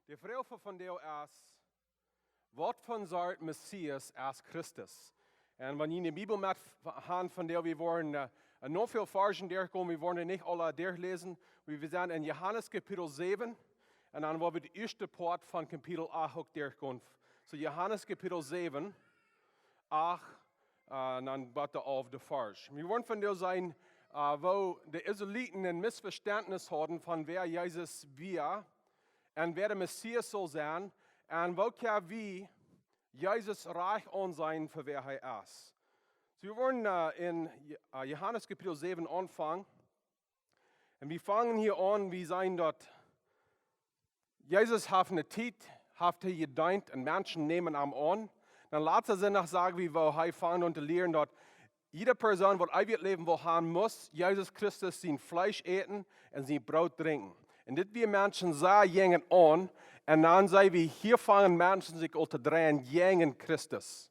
De vraag van deel is, wat van zijn Messias als Christus? En wanneer je in de Bibel met gaan van deel, we worden nog veel versen doorgekomen, we worden niet alle doorgelezen. We zijn in Johannes kapitel 7 en dan worden we de eerste part van kapitel 8 ook doorgekomen. So Johannes kapitel 7, 8, en dan wat de 11e vers. We worden van deel zijn, wo de Israëlieten een misverständnis hadden van wer Jezus weer en wer de Messias zal zijn en welke wie Jezus reich aan zijn voor wer hij is. So we worden in Johannes kapitel 7 anfangen. En we fangen hier an, we zijn dat Jezus heeft een tijd, heeft hij gedeint en mensen nemen hem aan. Dan later zinnig sagen we, wo hij fangen om te leren dat jede persoon wat eeuwig leven wil hebben, muss Jezus Christus zijn Fleisch eten en zijn brood drinken. En dit wir Menschen sehr jengen an, en dan zijn we hier fangen Menschen zich al te drehen, jengen Christus.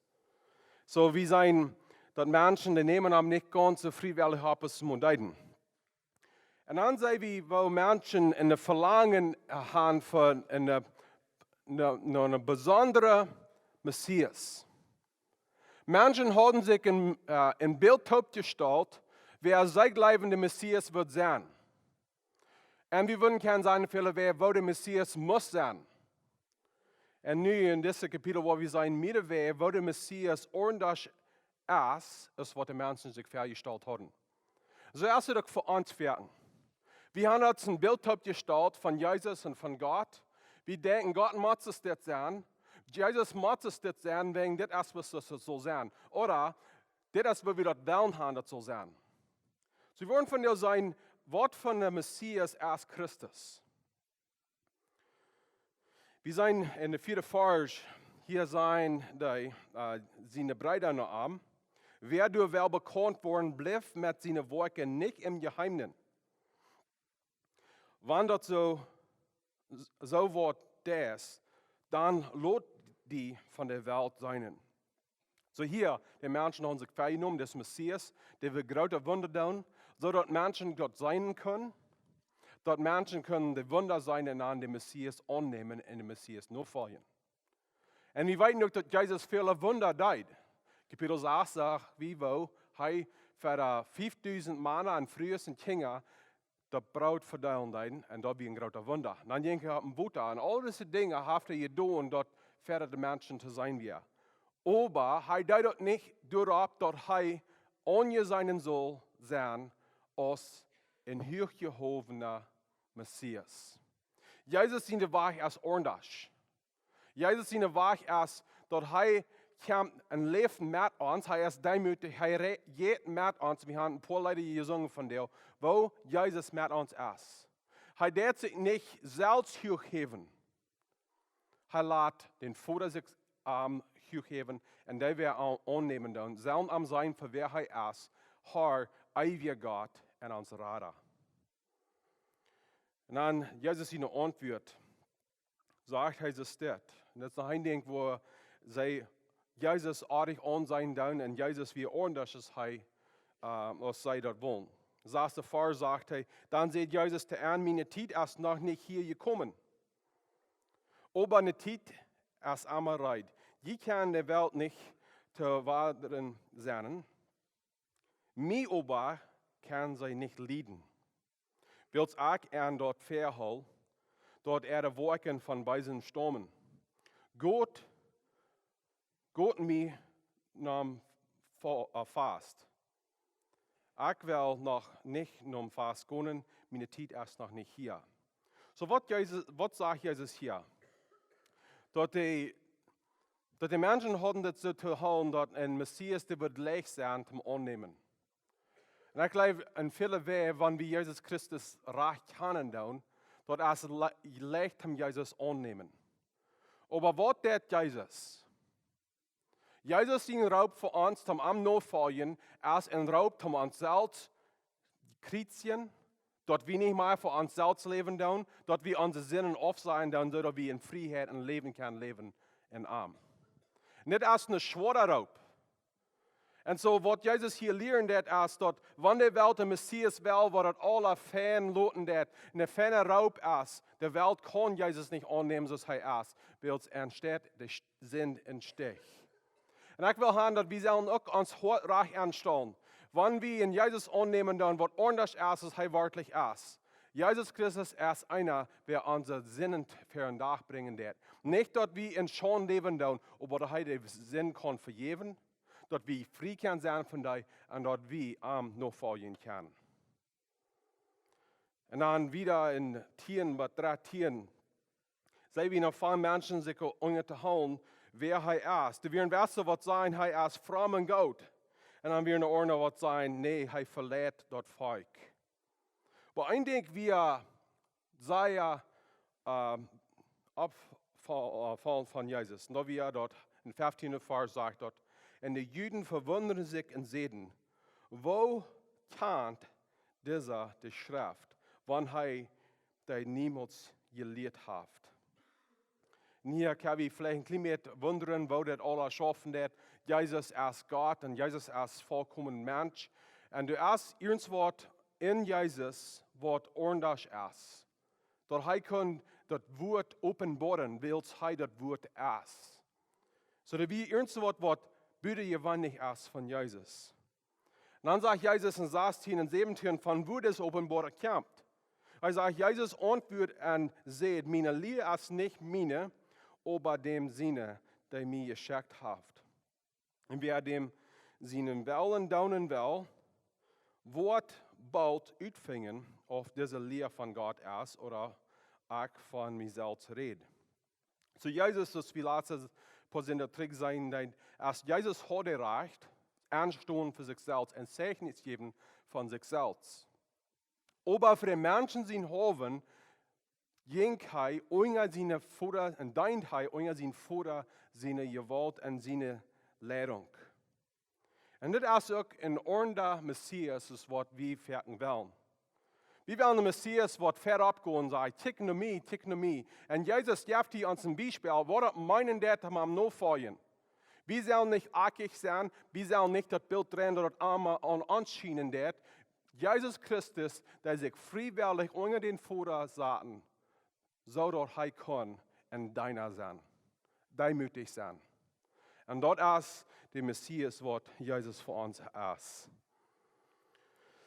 So we zijn dat Menschen, die nemen hem niet ganz so vrijwillig op als Mondeiden. En dan zijn we, wo Menschen in de verlangen gaan voor een bijzondere Messias. Menschen hadden zich een beeld opgesteld, wer zijgelijvende Messias wird zijn. En we würden kunnen zijn, wer wo de Messias muss zijn. En nu in deze kapitel, waar we zijn middenweg, wo de Messias ordentlich is wat de mensen zich vergesteld hadden. So erst het ook voor ons werden. Wir haben uns ein Bild aufgestellt von Jesus und von Gott. Wir denken, Gott muss es das sein. Jesus muss es das sein, wegen das, was es soll sein. Oder das, was wir dort wollen haben, das soll sein. Sie wollen von dir sein, Wort von der Messias als Christus. Wir sind in der 4. Vers, hier sind die, seine Brüder noch am. Wer du wel bekannt worden blieb mit seinen Werken nicht im Geheimnis. Wann das so wird das, dann lot die von der Welt sein. So hier, die Menschen haben sich vergenommen, des Messias, der will große Wunder tun, so dass Menschen Gott sein können, dass Menschen können die Wunder sein und an den Messias annehmen und den Messias nur folgen. Und wir wissen auch, dass Jesus viele Wunder tut. Kapitel 6 sagt, wie wo, er für 5000 Männer an frühesten Kinder dat Brot verdelen deed en dat was een grote wunder. Dan denk je op een boete en al deze dingen heeft hij gedaan dat verder de mensen te zijn weer. Maar hij deed dat niet doorop dat hij aangezienen zal zijn als een hooggehovene Messias. Jezus zijn de weg als ordentlich. Jezus zijn de weg als dat hij komt en leeft met ons. Hij is deemutig, hij redt met ons. We hebben een paar Leute gezongen van deel, wo Jezus met ons is. Hij deed zich niet zelfs hooggeven. Hij laat den Vader zich hooggeven en die weer aannemen dan. Zelf am zijn voor wer hij is, haar eeuwige God en ons Rader. En dan Jezus in de antwoord, sagt hij ze dit. En dat is nog een ding waar zij Jezus aardig aan zijn doen en Jezus weer ordentlich als hij, als zij dat willen. Zoals de Vater sagt hij, dan zegt Jezus te aan, mijn tijd is nog niet hier gekomen. Aber eine tijd is immer reit. Je kan de wereld niet te waarderen zijn. Mij aber kan zij niet leiden. Wils ik aan dat verhaal, dat de werken van beiden stammen. God mij nam vast. Ik wil nog niet nam vast kunnen, mijn tijd is nog niet hier. So wat zegt Jezus hier? Dat de Menschen hadden dat zo te houden dat een Messias die wordt leicht zijn te aannemen. En ik geloof in viele wegen, wanneer we Jezus Christus recht kennen doen, dat is leicht om Jezus aannemen. Maar wat deed Jezus? Jezus zijn roep voor ons om am navolgen als een roep om ons zelf kritsen, dat we niet meer voor ons zelf leven doen, dat we onze zinnen afzien doen, zodat we in vrijheid en leven kunnen leven in arm. Dit is een zware roep. En so wat Jesus hier leert dat is dat wanneer de Welt de Messias wel, wat het alle fan loten dat in de ferne Raub is, de Welt kan Jesus niet aannemen zoals hij is, weil es entsteht de zin in stich. En ik wil gaan dat we zullen ook ons hart recht aanstellen. Wanneer we in Jesus aannemen dan wat anders is als hij werkelijk is. Jesus Christus is einer, der onze zinnen voor een dag brengen dat. Niet dat we in Schon leven doen, aber hij de zin kan vergeven. Dat we vrij kan zijn van die en dat we nog volgen kan. En dan weer in 10, wat 13, zijn we nog veel mensen zich onder te houden, wer hij is. De weer wissen wat zijn, hij is from en God. En dan weer een oorlog wat zijn, nee, hij verlaat dat volk. Maar ik denk, we zijn afval van Jezus. En dat we dat in 15 vers zegt dat. En de Juden verwunderen zich en zeiden, wo kent deze de schrift, wanneer hij die niemals geleerd heeft. En hier kan we vielleicht een klein beetje wonderen, wo dat alles schaffen dat. Jezus is God en Jezus is volkomen mens. En er is iets wat in Jezus wat anders is. Dat hij kan dat woord openbaren, wils hij dat woord is. Zodat we iets wat buiten je wanneer is van Jezus. En dan zegt Jezus in 16 en 17 van wo das openbaren komt. Hij zegt, Jezus antwoordt en zegt, meine Leer is niet meine, aber dem Sinne, der mij geschickt heeft. En wer dem seinen Willen daunen will, wordt bald uitvingen, of deze Leer van God is, oder ik van mezelf red. So Jezus, das wir laatst pas in der Trick sein, als Jezus hat recht, aanstoßen für sich selbst und Zeugnis geben von sich selbst. Aber für die Menschen sind Hoven, jink hij unger seine Vater und deint hij unger sein Vater seine Gewalt und seine Lehrung. Und das ist auch ein ordentlicher Messias, das was wir fertig wollen. Wir wollen den Messias, was verab gehen, sagt, tick no me. Und Jesus gibt uns ein Beispiel, was meinen das am noch folgen. Wir sollen nicht ackig sein, wir sollen nicht das Bild drehen, das Arme an uns schienen das. Jesus Christus, der sich freiwillig unter den Vater sahen, so dass er kann und deiner sein, demütig sein. Und das ist der Messias, was Jesus für uns ist.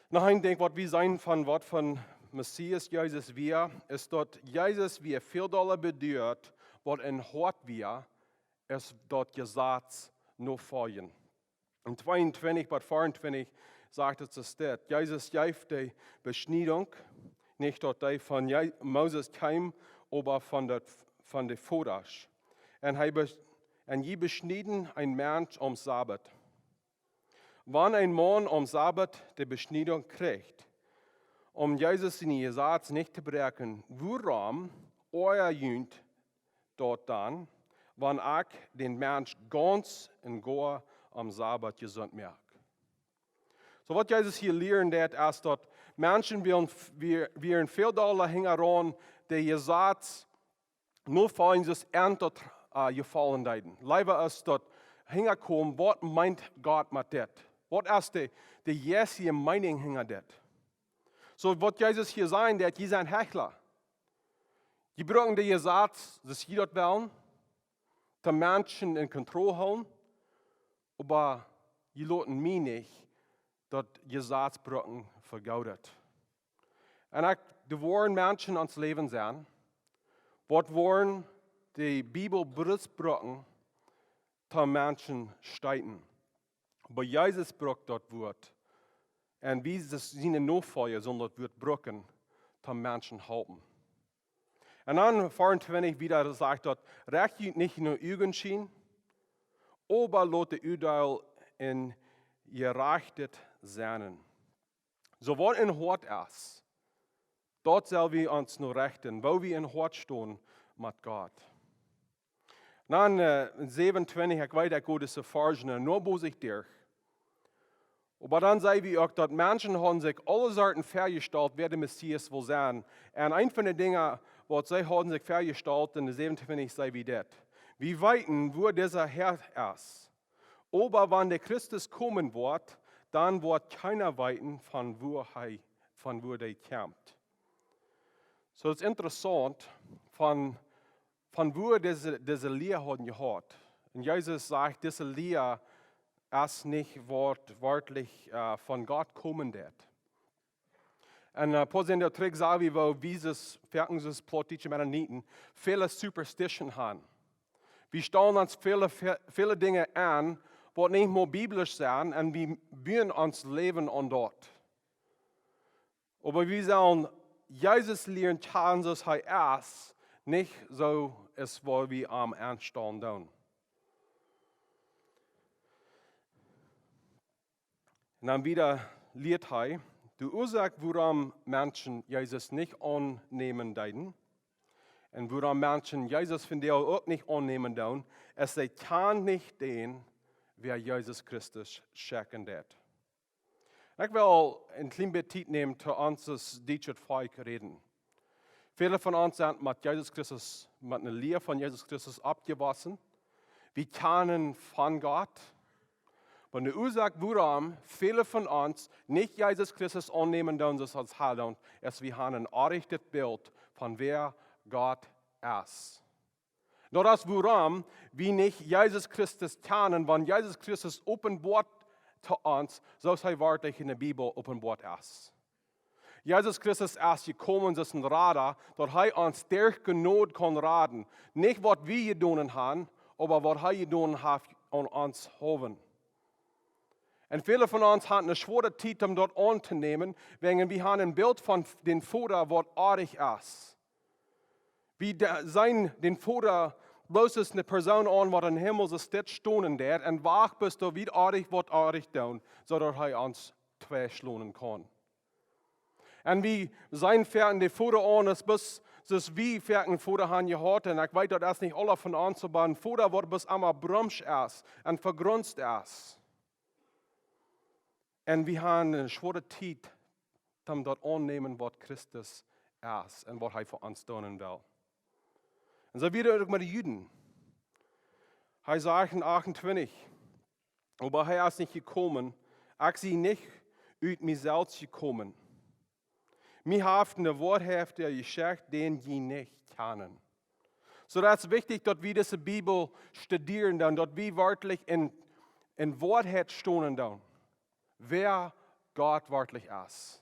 Noch ich denke, was wir sein von Messias Jesus wir, ist, dass Jesus wir $4 bedeutet, was in Hort wir, ist dort Gesetz noch folgen. In 22, Vers 24 sagt es das steht, Jesus gibt die Beschneidung, nicht dort die von Moses kam, aber von der Vaters. Und je beschneiden ein Mensch am Sabbat. Wann ein Mann am Sabbat die Beschneidung kriegt, Jesus seine Gesetz nicht zu brechen, warum euer Jünd dort dann, wenn ich den Mensch ganz und gar am Sabbat gesund merke? So was Jesus hier lernt, ist, dass Menschen wir in $4 hängen, die Gesetz nur fallen, das Erntet gefallen deiden. Leider ist dort hingekommen, was meint Gott mit das? Was ist die jetzige Meinung hinter das? So, was Jesus hier sagt, die sind Hechler. Die brauchen die Gesetz, das sie dort wollen, die Menschen in Kontrolle haben, aber die lassen mich nicht, das Gesetz brauchen vergaudet. Und die wollen Menschen ans Leben sein, was wollen die Bibel brauchen, die Menschen steiten. Aber Jesus braucht das Wort. Und wie seine Nachfolger sollen das Wort brauchen, die Menschen halten. Und dann 24 wieder sagt dort, recht nicht nur Augenschein, aber lasst die Urteil in gerechtet sein. So was in Hort ist, dort sollen wir uns nur rechten, wo wir in Hort stehen mit Gott. Dann 27, ich weiß, Gott ist erforschen, nur wo sich durch. Aber dann sagen wir auch, dass Menschen haben sich alle Sorten vergestellt, wer der Messias will sein. Und ein von den Dingen, was sie haben sich vergestellt, in der 27 sei wie das. Wir weiten, wo dieser Herr ist. Aber wenn der Christus kommen wird, dann wird keiner weiten, von wo der kommt. So ist interessant, von wo diese Lehre haben gehört. Und Jesus sagt, diese Lehre ist nicht wortwörtlich von Gott kommen wird. Und på sin trygg sa vi var vises fjärtens plottiche Mennoniten viele Superstition haben. Wir stellen uns viele Dinge an, die nicht mehr biblisch sind, und wir bühen uns Leben an dort. Aber wir sollen Jesus lernen, dass er ist, nicht so ist, wo wir am Anstellen tun. Und dann wieder lehrt er, die Ursache, warum Menschen Jesus nicht annehmen deuten, und warum Menschen Jesus von dir auch nicht annehmen deuten, ist, sie kann nicht den, wer Jesus Christus schenken wird. Ich will ein klein bisschen Zeit nehmen, zu uns das deutsche Volk reden. Viele von uns sind mit einer Lehre von Jesus Christus abgewachsen. Wir kennen von Gott. Und die Ursache, warum viele von uns nicht Jesus Christus annehmen, das als Heil, ist, wir haben ein errichtet Bild von wer Gott ist. Nur das, warum wir nicht Jesus Christus kennen, wenn Jesus Christus offenbart zu uns, so sei wörtlich in der Bibel offenbart ist. Jesus Christus ist gekommen, das ist ein Radar, dass er uns durch Not kann raten. Nicht, was wir getan haben, aber was er getan hat an uns haben. Und viele von uns haben eine schwere Zeit, um dort anzunehmen, wegen wir haben ein Bild von dem Vater, was artig ist. Wir sehen den Vater bloß als eine Person an, die im Himmel so steht stehen wird, und wach bist du, wie artig, was artig tun, sodass er uns zwei schlagen kann. Und wir sehen fern den Vater an, bis wir fern Vater haben gehört, und ich weiß, das nicht alle von uns, aber ein Vater, der bis einmal brumsch ist und vergrunzt ist. Und wir haben eine schwere Zeit, um dort annehmen, was Christus ist und was er für uns tun will. Und so wieder mit den Juden. Er sagt in 28, aber er ist nicht gekommen, ich sie nicht aus mir selbst gekommen. Mir haft eine Worthefte geschickt, den die nicht kennen. So das ist wichtig, dass wir diese Bibel studieren, dann, dass wir wörtlich in Wortheit stehen, dann, wer Gott wörtlich ist.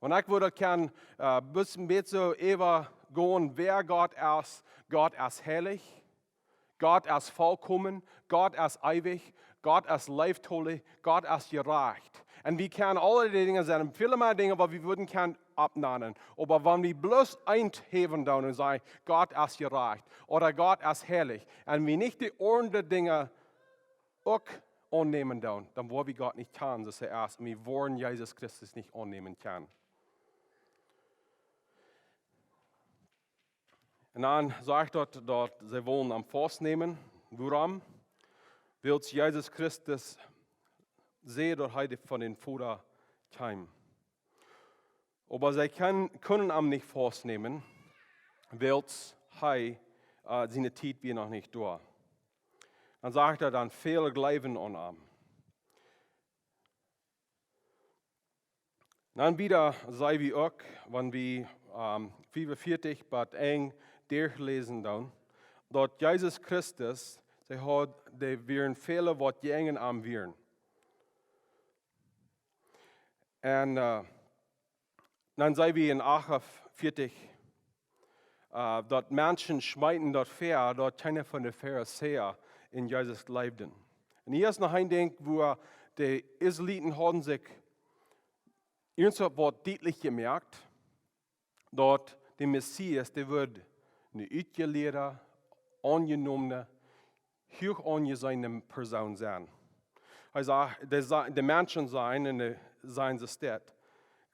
Und ich würde gerne ein bisschen besser gehen, wer Gott ist. Gott ist heilig, Gott ist vollkommen, Gott ist ewig, Gott ist leibtolle, Gott ist gerecht. Und wir können alle die Dinge sein, viele mehr Dinge, aber wir würden gerne abnehmen. Aber wenn wir bloß einheben und sagen, Gott ist gerecht oder Gott ist heilig, und wir nicht die anderen Dinge auch annehmen, dann wollen wir Gott nicht kennen, dass er ist, und wir wollen Jesus Christus nicht annehmen können. Und dann sagt dort, sie wollen am Fuß nehmen. Warum? Weil Jesus Christus sehen, dass heute von den Vater kam. Aber sie können am nicht Fuß nehmen, weil seine Zeit wir noch nicht durch. Dann sagt dann viele glauben an ihm. Dann wieder sei wie auch, wenn wir 45 bis eng durchlesen dann, dort Jesus Christus, die wären viele, was jängen am wären. Und dann sei wie in 48, dort Menschen schmeiten dort fair, dort keiner von den Pharisäern in Jesus lebten. Und hier ist noch ein Ding, wo die Israeliten haben sich irgendwas deutlich gemerkt, dort der Messias, der wird eine ausgelehrte, angenommene, hoch angesehene Person sein. Also, die Menschen sein in seiner Stadt.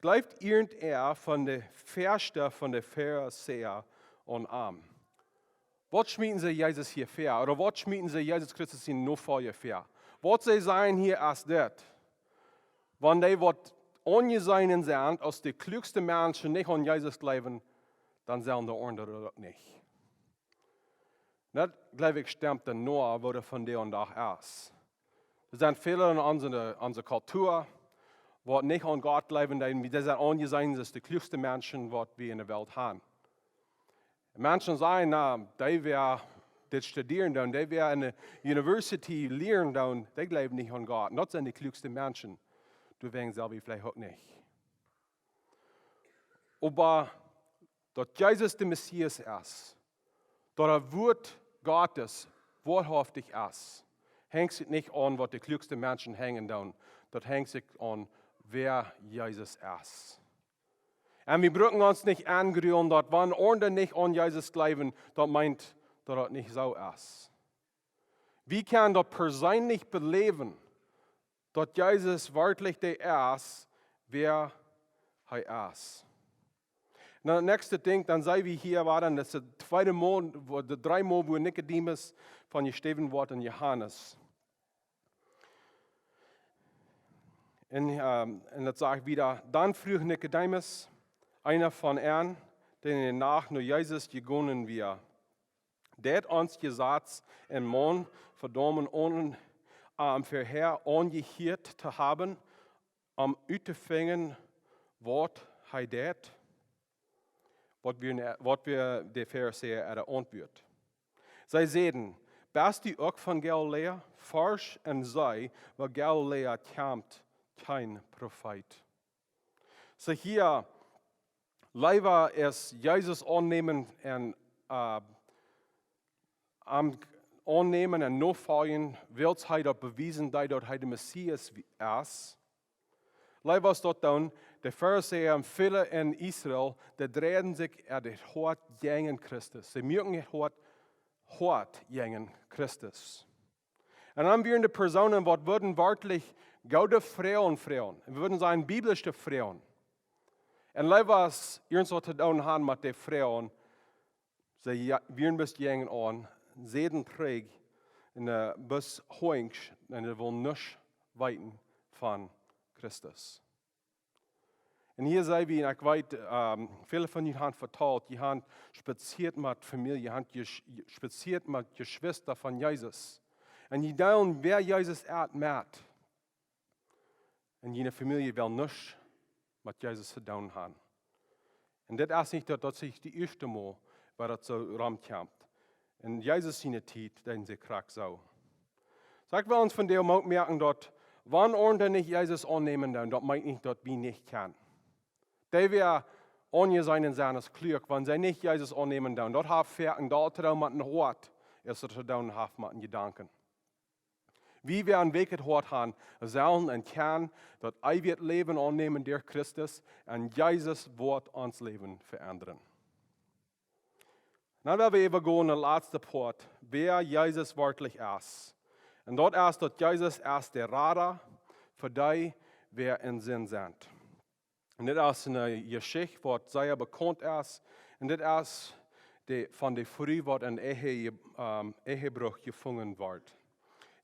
Glaubt irgendwer von der Verste von der Pharisäer an arm? Was schmieden sie Jesus hier fair? Oder was schmieden sie Jesus Christus hier nur vorher fair? Was sie sagen hier als das? Wenn die was angesehen sind, als die klügsten Menschen nicht an Jesus glauben, dann sagen die anderen das nicht. Das, glaube ich, stimmt dann nur, wo der von der und da ist. Er zijn viele in onze cultuur, wat niet aan Gott leven, die zijn aangesehen, dat de klügste Menschen, wat we in de wereld hebben. Menschen sagen, die wir das studieren, die wir in der University lernen, die glauben nicht an Gott. Das sind die klügsten Menschen. Du weißt selber vielleicht auch nicht. Aber, dass Jesus der Messias ist, dass er Wort Gottes wahrhaftig ist, hängt sich nicht an, was die klügsten Menschen hängen. Das hängt sich an, wer Jesus ist. Und wir brauchen uns nicht angerühren, dass wenn andere nicht an Jesus glauben, das meint, dass das nicht so ist. Wie kann das persönlich beleben, dass Jesus wirklich der ist, wer er ist? Und das nächste Ding, dann sei wie hier war, dann das ist der zweite Mal, der 3 Mal, wo Nikodemus von gesteben wurde in Johannes. Und das sagt wieder, dann früh Nikodemus, einer von ihnen, den nach nur Jesus gegangen wir. Der hat uns gesagt, einen Mann verdammt ohne vorher angehört zu haben, uitzufangen, was er deed, wat wir der Pharisäer antwoord. Zij zeiden, bist du ook van Galilea? Forsch en sei, waar Galilea komt, kein Prophet. So hier, leider ist Jesus annehmen und nachfolgen, wird er bewiesen, dass er der Messias ist. Leider ist das dann, die Pharisäer und viele in Israel, die drehen sich das Hort gegen Christus. Sie mögen das Hort gegen Christus. Und dann werden die Personen, die würden wörtlich gute Frauen. Wir würden sagen, biblische Frauen. Und leider ist irgendwas zu tun haben mit den Frauen. Sie werden bis gegen an, sehen träg, in der bis hoing, und sie wollen nicht weiten von Christus. Und hier sei wie, ich weiß, viele von Ihnen haben vertraut, die haben spaziert mit Familie, haben spaziert mit Geschwistern von Jesus. Und die teilen, wer Jesus mit. Und jene Familie will nicht mit Jesus zu tun haben. Und das ist nicht, dass sich die erste Mal, weil das so rumkommt. Und Jesus seine Zeit, den sie krank so. Sagt wir uns von dem auch merken, dass, wenn andere nicht Jesus annehmen, dann, das meint nicht, dass wir nicht können. Die wir angesehen in seines Glück, wenn sie nicht Jesus annehmen, dann, das hat Ferken, da hat er mit einem Hort, ist er dann hat mit einem Gedanken. Wie wir einen Weg gehört haben, sollen und können, dass wir Leben annehmen durch Christus und Jesus wird uns Leben verändern. Dann werden wir übergehen, der letzte Part, wer Jesus wirklich ist. Und dort ist, dass Jesus ist der Radar für die, wer in Sinn sind. Und das ist eine Geschichte, die sehr bekannt ist. Und das ist von der Früh, die in Ehebruch gefangen wird.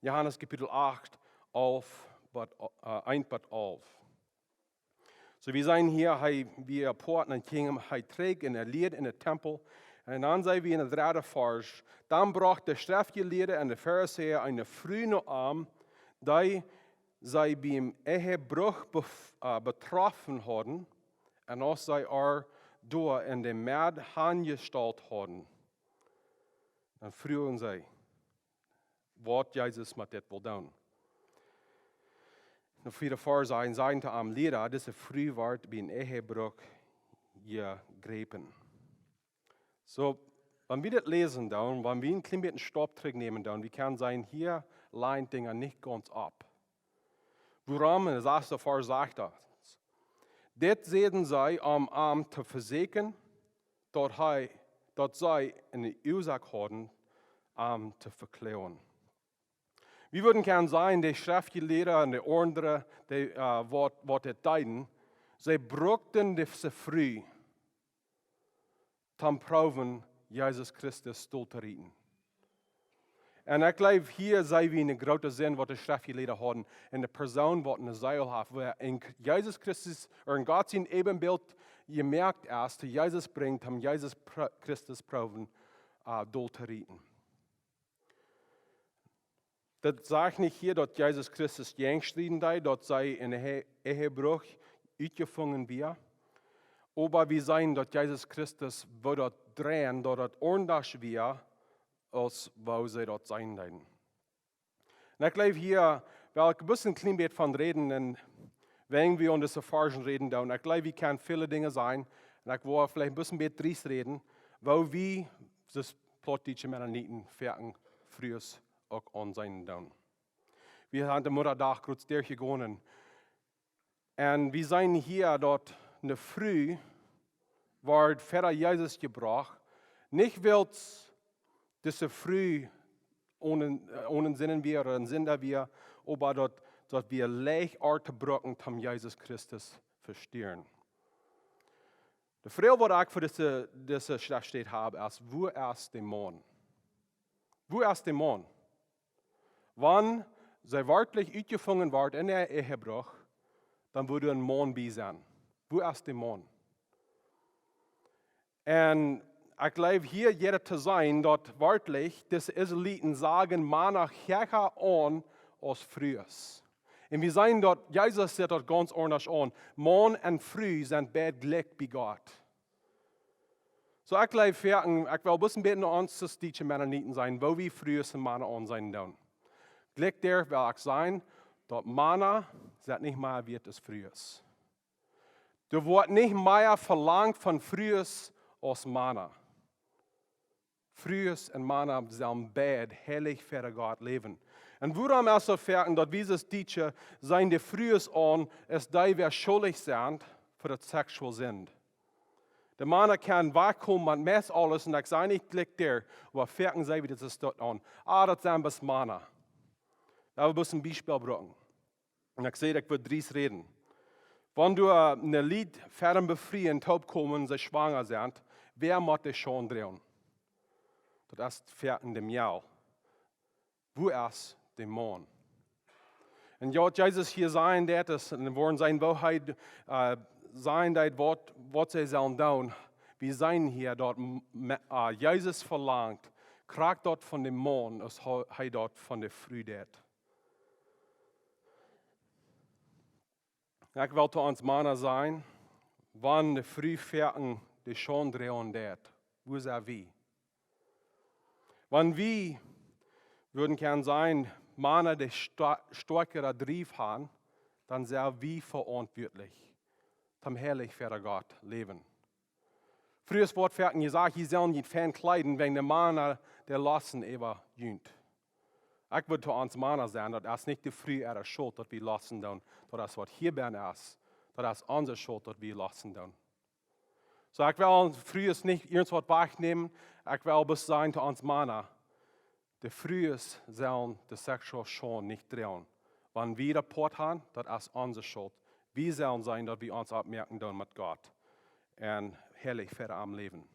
Johannes Kapitel 8, 1 bis 11. So wir sind hier, wie ein Port in Kingdom, trägt in der Lied in der Tempel. Und dann sei wir in der dritte Vers. Dann brachte der Schriftgelehrte und der Pharisäer eine frühe Arm, die sie beim Ehebruch betroffen hatten, und auch sie dort in dem Merd angestellt hatten. Dann frühen sie, was Jesus mit das will tun. Und viele Pharisäer sagen am Lehrer, diese Frühwort beim Ehebruch gegriffen. So, wenn wir das lesen, dann, wenn wir einen kleinen bisschen Stopp nehmen, dann, wir können sagen, hier leint Dinge nicht ganz ab. Warum? Das erste Vers sagt das. Das sehen sie am zu versichern, dass sie eine Ursache haben, zu verklären. Wir würden gerne sagen, die Schriftgelehrten und die anderen, die das deuten, sie brauchten diese früh, zum Proben, Jesus Christus zu retten. Und ich glaube, hier sei wir eine große Sinn, was die Schriftgelehrten haben, in der Person, die eine Seele hat, wer in Jesus Christus, oder in Gott sein Ebenbild gemerkt ist, dass Jesus bringt, um Jesus Christus Proben zu retten. Das sagt nicht hier, dass Jesus Christus gestritten hat, dort sei in Ehebruch uitgefangen wir. Aber wir sehen, dass Jesus Christus wo dort drehen, dort ordentlich wir, als wo sie dort sein werden. Und ich glaube hier, weil ich ein bisschen klein bisschen von reden, und wenn wir uns das Erfahrung reden, und ich glaube, wir können viele Dinge sein, und ich will vielleicht ein bisschen mehr dries reden, wo wir das politische Mennoniten fertig früher auch an sein down. Wir haben den Muttertag kurz durchgegangen. Und wir sind hier dort in der Früh, wird Vater Jesus gebracht. Nicht weil diese Früh ohne Sinnen wir oder Sinn da wir, aber dort wir leichte Brücken zum Jesus Christus verstehen. Die Frage, die ich für diese Schrift steht habe, ist, wo ist der Mond? Wo ist der Mond? Wann sie wörtlich uitgefangen wird in der Ehebruch, dann würde ein Mond bei sein. Wo ist der Mond? Und ich glaube, hier jeder zu sein, dort wörtlich, das Israeliten sagen, Mana härter an als früher. Und wir sehen dort, Jesus sagt dort ganz ordentlich an, Morgen und Früh sind beide gleich bei Gott. So ich glaube, ich will ein bisschen beten uns, dass die Mennoniten sein, wo wir früher sind Mana an sein dürfen. Gleich der will ich sein, dort Mana sagt nicht mehr, wie es früher ist. Du wird nicht mehr verlangt von früher als Mana. Früher und Mana sollen beide heilig für Gott leben. Und woran ist so fertig, dass dieses Teacher sein die früher an, es die wir schuldig sind für das sexual sind. Der Mann kann wegkommen und mess alles und ich sage nicht gleich der, aber fertig sei, wie das ist dort an. Das sind bis Mana. Da will ich ein Beispiel bringen. Und ich sehe, ich will dries reden. Wenn du eine Lied fern befreien, taub kommen, sie schwanger sind, wer muss das schon drehen? Das ist fertig in dem Jahr. Wo ist der Mond? Und ja, Jesus hier sein, das und wollen sein, Wahrheit sein, was sie sollen tun. Wir sein hier dort, Jesus verlangt, kriegt dort von dem Mond, als er dort von der Früh dort. Ich wollte uns Männer sein, wann die Früh fertig die schon drehen dort. Wo ist er wie? Wenn wir würden gern sein, Männer, die stärkere Drive haben, dann sind wir verantwortlich, zum herrlich für Gott leben. Früher Wort fertig gesagt, sie sollen nicht fan kleiden, wenn der Männer der lassen ever jünt. Ich würde zu uns Männer sagen, dass es nicht die Früh ihre Schuld, dass wir lassen dann, dass es was hier bin ist, dass es unsere Schuld, dass wir lassen dann. So, ich will früher nicht irgendwas wegnehmen, ich will bis sagen zu uns Männer, die früher sollen die Sexual schon nicht drehen. Wenn wir Rapport haben, das ist unsere Schuld. Wir sollen sein, dass wir uns abmerken dann mit Gott und herrlich für am Leben.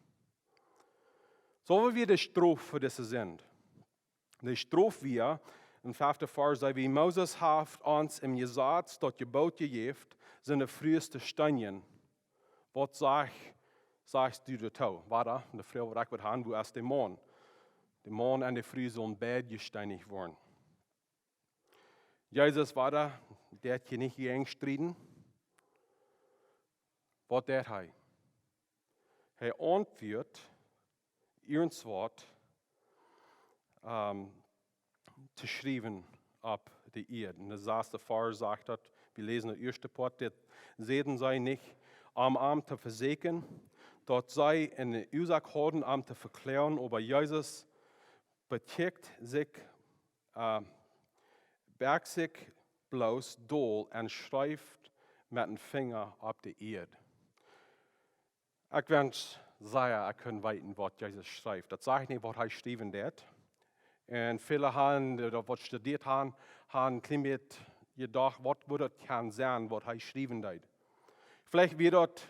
So wie wir die Strophe für das sind. Die Strophe wir, in 5. Vers, wie Moses hat uns im Gesetz dort Gebot gegeben, sind die frühesten Steine. Was sagst du dazu? Warte, die Frau, die ich mit haben, wo ist der Mond? Der Mond und die Früh sollen beide gesteinigt werden. Jesus war da, der hat hier nicht gestritten. Was der hat? Er antwortet, irgendwas zu schreiben ab die Erde. Und das der Pfarrer sagt, wir lesen den ersten Part, der Seden sei nicht am Arm zu versägen, dort sei in der Ursache haben, am zu verklären, aber Jesus beträgt sich, bergt sich bloß doll und schreibt mit dem Finger auf die Erde. Ich wünsche sehr, ich kann weiten, was Jesus schreibt. Das sage ich nicht, was er geschrieben hat. Und viele haben, die was studiert haben, ein bisschen gedacht, was würde das sein, was er geschrieben hat. Vielleicht wird dort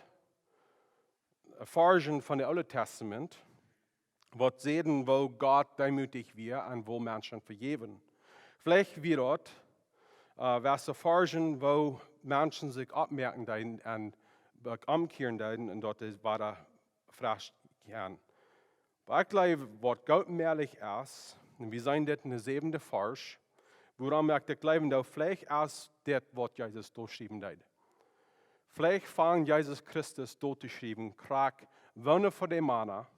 erforschen von dem Alten Testament, was sehen, wo Gott demütig wird und wo Menschen vergeben. Vielleicht wird dort was erforschen, wo Menschen sich abmerken und umkehren und dort war da fragt gern. Aber ich glaube, was Gott mehrlich ist, und wir sehen das in der 7. Vers, Woran merkt ik leven nou vielleicht als das, was Jesus durchschreiben deed. Vielleicht fangen Jesus Christus durchzuschreiben, krak wonen voor de Mana,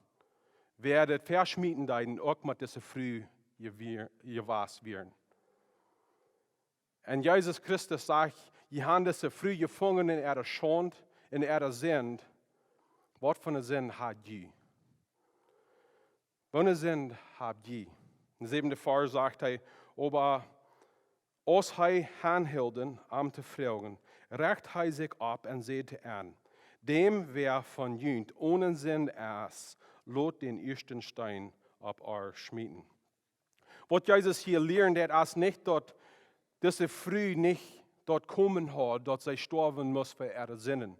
wer das verschmieden deiden auch mit dieser früh gewas werden. Und Jesus Christus sagt, je haben diese früh gefangen in ihrer Schuld, in ihrer Sinn. Was für eine Sinn habt ihr? Welche Sinn habt ihr? In 7. Vers sagt er, aber als hij aanhielden om te vragen, recht hij zich op en zeide aan, dem wer von jünt ohne Sinn ist, lot den ersten Stein op haar schmieden. Was Jesus hier lernt, ist nicht, dass diese früh nicht dort kommen hat, dass sie sterben muss für ihre Sinnen.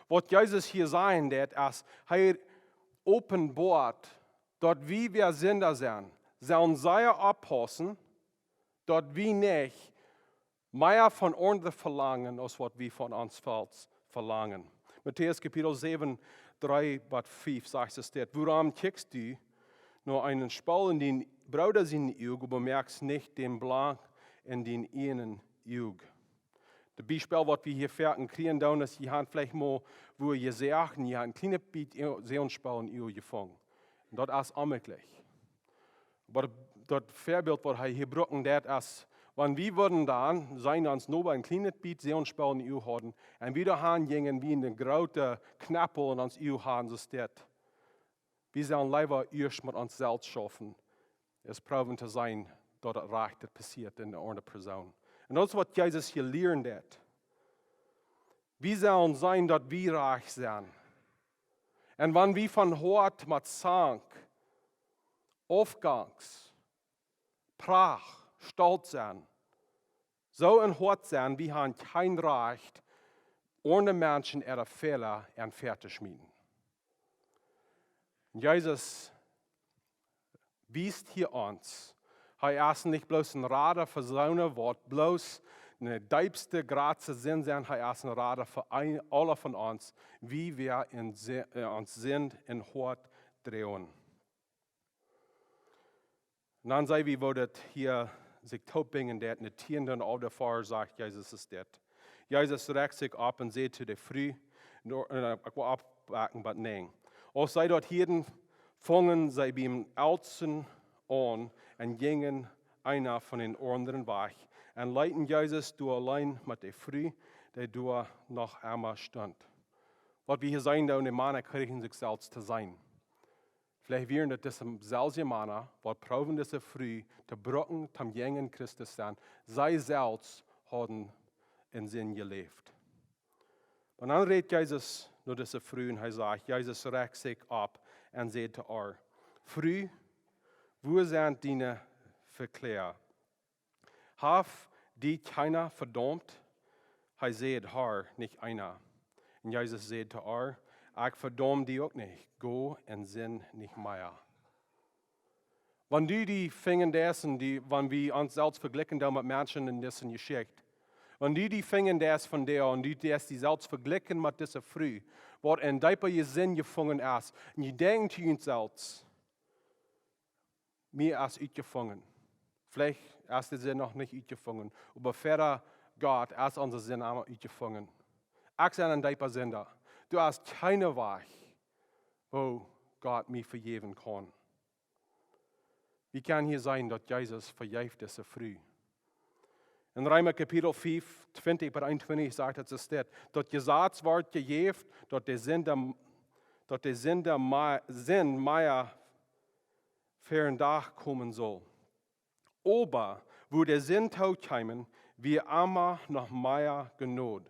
Was Jesus hier sagt, ist, er offenbart, dass wir Sünder sind, sollen sie abpassen, dass wir nicht mehr von uns verlangen, als was wir von uns verlangen. Matthäus Kapitel 7, 3 bis 5 sagt es dort, woran kickst du nur einen Spalt in den Bruder seinen Auge, aber bemerkst nicht den Blank in den ihnen Auge. Das Beispiel, was wir hier fertig kriegen, ist, ihr habt vielleicht mal, wo ihr sagt, ihr habt ein kleines bisschen Seelenspalt in Auge gefangen. Und das ist unmöglich. Aber das Vorbild, was er hier brauchen, das ist, wenn wir würden dann, sein uns nur ein kleines bisschen Seelenspalt in Auge haben, und wieder haben gingen wie in den großen Knappel in uns Auge haben, so ist das. Wir sollen lieber erst mit uns selbst schaffen, es proben zu sein, dass das Recht passiert in der anderen Person. Und das ist, was Jesus hier lernt. Wir sollen sein, dass wir reich sind. Und wenn wir von Hort mit Zank, Aufgangs, Pracht, Stolz sind, so in Hort sind, wir haben kein Recht, ohne Menschen ihre Fehler und fertig schmieden. Jesus wies hier uns, er ist nicht bloß ein Radar für seine Wort, bloß eine deibste Grazie Sinn sein, er ist ein Radar für alle von uns, wie wir uns sind in Hort drehen. Und dann sei wie wir hier sich taubingen, der eine Tierenden oder vor sagt, Jesus ist das. Jesus regt sich ab und sagt zu der Früh, ich will abwacken, aber nein. Auch sei dort hier, fangen sie beim Ältesten an und gingen einer von den anderen weg und leiten Jesus du allein mit der Früh, der du noch einmal stand. Was wir hier sein, da und die Männer kriegen sich selbst zu sein. Vielleicht wären das selbe Männer, was proben diese Früh, zu brocken, zum jungen Christus sein, sei selbst haben in Sinn gelebt. Und dann redet Jesus nur diese Früh und er sagt, Jesus regt sich ab und sagt zu ihr, Früh, wo sind deine Verklärer? Haf die keiner verdammt? Er sagt, Herr, nicht einer. Und Jesus sagt zu ihr, ich verdamme die auch nicht. Go und sinn nicht mehr. Wenn du die Finger dessen, wenn wir uns selbst vergleichen mit Menschen in dessen Geschichte, wenn du die Finger des von dir und du das die selbst vergleichen mit dieser Früh, was in deinem Sinn gefangen ist, und du denkst zu uns selbst, mir ist uitgefangen. Vielleicht ist der Sinn noch nicht uitgefangen, aber ferner Gott ist unser Sinn einmal uitgefangen. Ich bin ein deiner Sünder. Du hast keine Weg, wo Gott mich vergeben kann. Wie kann hier sein, dass Jesus vergibt diese Früh? In Römer Kapitel 5, 20 bis 21 sagt es, dass Gesetz wird gegeben, dass der Sinn mehr für ein Tag kommen soll. Aber wo der Sinn tot kommen, wir immer noch mehr Gnade.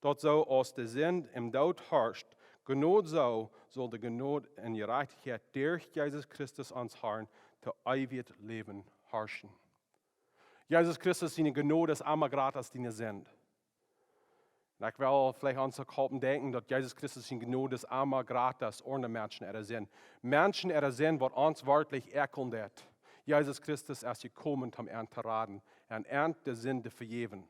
Dort so als der Sinn im Tod herrscht, Gnade so soll die Gnade in Gerechtigkeit durch Jesus Christus uns Herrn zu ewig Leben herrschen. Jesus Christus, seine Gnade ist immer gratis, die sind. Und ich will vielleicht an so Kalten denken, dass Jesus Christus seine Gnade ist immer gratis, ohne Menschen sind. Menschen sind, was uns wörtlich erkundet. Jesus Christus ist gekommen, um ihn zu raten, und der Sünde vergeben.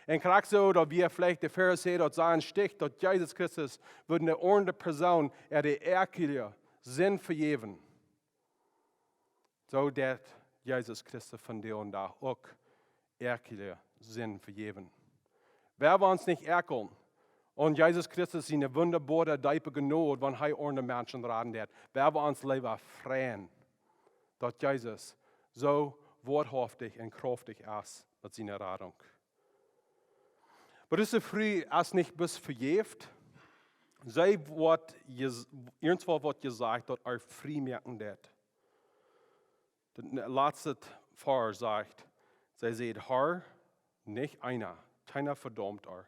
Und gerade so, dass wir vielleicht die Pharisäer dort sagen, sticht, dass Jesus Christus wird eine ordentliche Person, die erklärt, Sinn vergeben. So, dass Jesus Christus von dir und da auch erkele Sinn vergeben. Wer wir uns nicht erkeln, und Jesus Christus seine wunderbare Deipe genot, wenn er ohne Menschen raden wird, wer wir uns lieber freuen, dass Jesus so worthaftig und kraftig ist mit seiner Radung. Aber diese früh ist nicht bis verjäft. Sei irgendwo wird gesagt, dass er frei merken wird. Der letzte Vers sagt, sie seht, Herr, nicht einer, keiner verdammt er.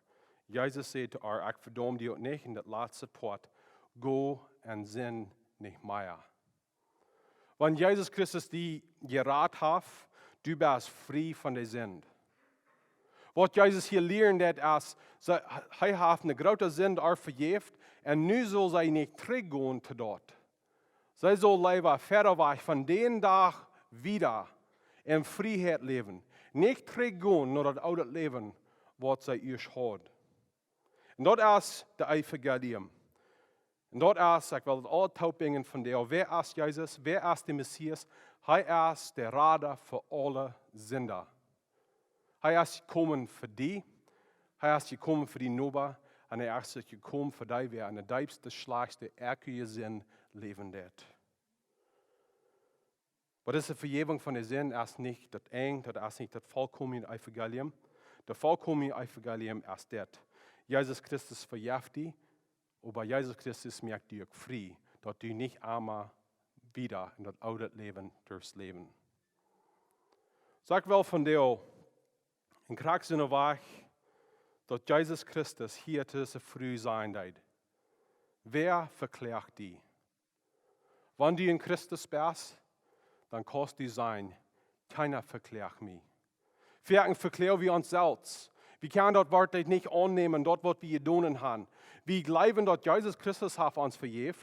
Jesus sagt zu ihr, ich verdamme dich nicht, in das letzte Wort, go und sin nicht mehr. Wenn Jesus Christus die geraten hat, du bist frei von der Sünde. Was Jesus hier lernt, ist, er hat eine große Sünde vergeben und nun soll sie nicht zurückgehen zu dort. Sie soll lieber further weg von dem Tag wieder in Freiheit leben. Nicht zurückgehen nur das alte Leben, was sie erst hat. Und das ist das Evangelium. Und das ist, ich will das alle taubingen von dir. Wer ist Jesus? Wer ist der Messias? Er ist der Retter für alle Sünder. Er ist gekommen für die. Er ist gekommen für die Nober. Und er ist gekommen für die, wer an der tiefste, schlagste, erkige Sinn leben wird. Aber diese Vergebung von der Sinn ist nicht das eng, das ist nicht das vollkommene Evangelium. Das vollkommene Evangelium ist das. Jesus Christus verjagt die, aber Jesus Christus merkt dir frei, dass du nicht einmal wieder in das alte Leben durchs Leben. Sag wel von dir, in Kraxene Weg, dass Jesus Christus hier zu früh sein wird. Wer verklärt die? Wenn du in Christus bist, dann kannst du sein, keiner verklärt mich. Wir verklären wir uns selbst. Wir können dort Wort nicht annehmen, dort was wir getan haben. Wir glauben, dass Jesus Christus hat uns vergeben.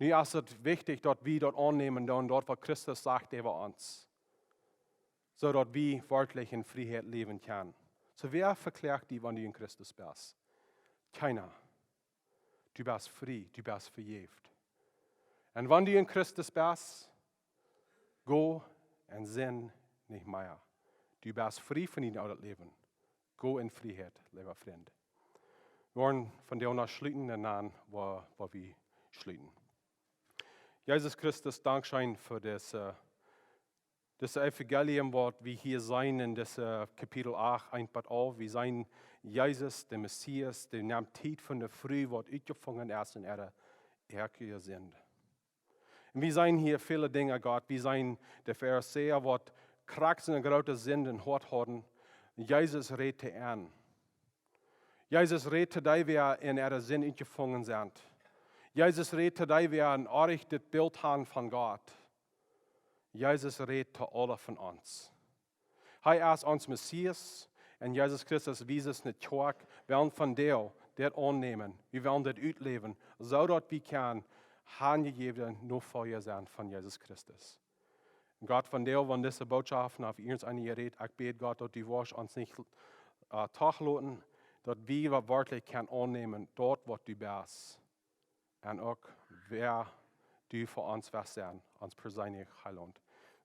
Nun ist es wichtig, dass wir dort annehmen, dort was Christus sagt über uns. So dass wir wörtlich in Freiheit leben können. So wer verklärt die, wenn du in Christus bist? Keiner. Du bist frei, du bist vergeben. Und wenn du in Christus bist, go und sin nicht mehr. Du bist frei von deinem alten Leben. Go in Freiheit, lieber Freund. Wir wollen von dir noch schließen und dann, wo wir schließen. Jesus Christus, Dankeschön für das Evangelium, was wir hier sein in das Kapitel 8, einfach auf. Wir sein Jesus, der Messias, der nimmt Zeit von der Früh, was uitgefangen ist in ihrer Erke sind. Und wir sein hier viele Dinge, Gott. Wir sein der Pharisäer, was Kraks und große Sünden hart haben. Jesus redet an. Jesus redet, dass wir in ihrer Sinn uitgefangen sind. Jesus redet, dass wir ein errichtet Bild haben von Gott. Jesus redet zu allen von uns. Er ist uns Messias und Jesus Christus wies es nicht zurück. Wir wollen von dir das annehmen. Wir wollen das ausleben, so dass wir können hingegeben nur Feuer sein von Jesus Christus. Und Gott, von dir, wenn diese Botschaften auf uns eingerät, ich bete Gott, dass die Worte uns nicht tachlassen, dass wir wörtlich können annehmen, dort, wo du bist. Und auch, wer du für uns wirst sein, uns persönlich Heiland.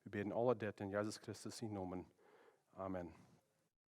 Wir beten alle das in Jesus Christus Namen. Amen.